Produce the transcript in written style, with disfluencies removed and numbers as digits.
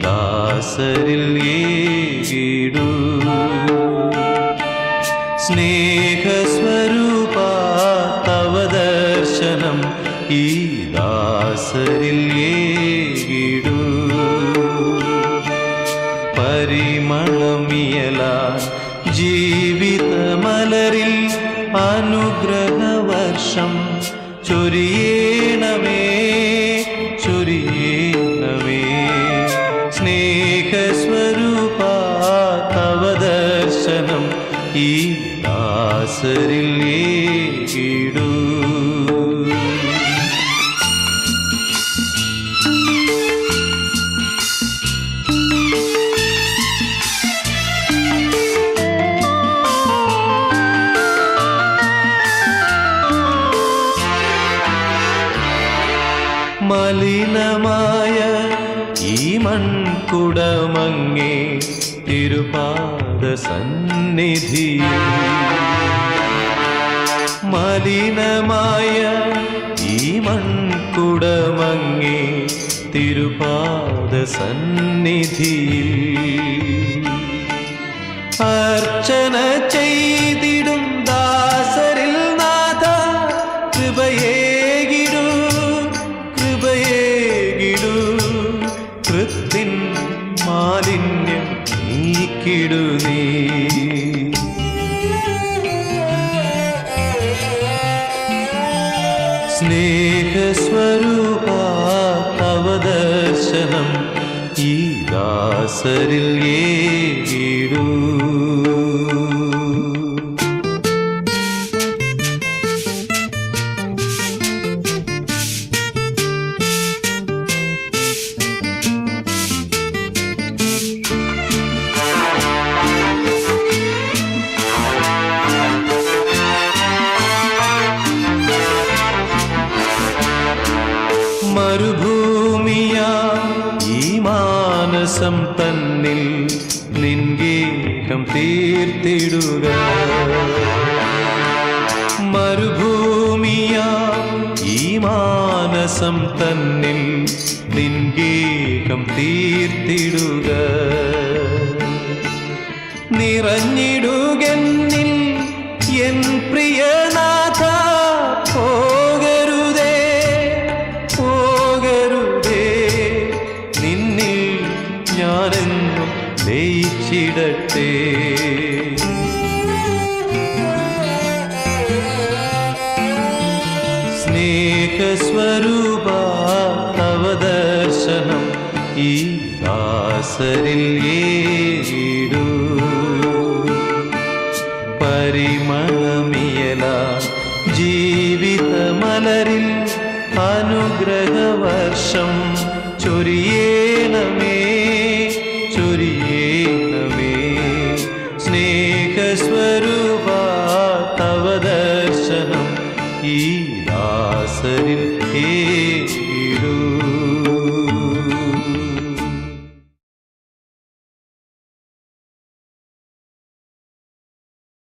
ദാസരിൽ ഏകിടൂ സ്നേഹസ്വരൂപാ തവ ദർശനം ഈ ദാസരിൽ ഏകിടൂ പരിമളമിയലാൻ ജീവിതമലരിൽ അനുഗ്രഹവർഷം ചൊരിയേണമേ ചൊരിയേണമേ സ്നേഹസ്വരൂപാ തവ ദർശനം ഈ ദാസരിൽ ഏകിടൂ മലിനമായ ഈ മൺകുടമങ്ങേ തിരുപാദ സന്നിധി മലിനമായ ഈ മൺകുടമങ്ങേ തിരുപാദ സന്നിധിയിൽ അർച്ചന ചെയ്തിടും ദാസരിൽ നാഥ കൃപയേകിടൂ കൃപയേകിടൂ കൃത്തിൻ മാലിന്യം നീക്കിടു നീ സ്നേഹസ്വരൂപാ തവ ദർശനം ഈ ദാസരിൽ ഏകിടൂ മരുഭൂമിയാ ഈ മാനസം തന്നിൽ നിൻഗേഹം തീർത്തിടുക മരുഭൂമിയാ ഈ മാനസം തന്നിൽ നിൻഗേഹം തീർത്തിടുക നിറഞ്ഞിടുകെന്നിൽ എൻ പ്രിയനാഥ ഞാനെന്നും ലയിച്ചിടട്ടെ സ്നേഹസ്വരൂപാ തവ ദർശനം ഈ ദാസരിൽ ഏകിടൂ പരിമളമിയലാൻ ജീവിതമലരിൽ അനുഗ്രഹവർഷം ചൊരിയേ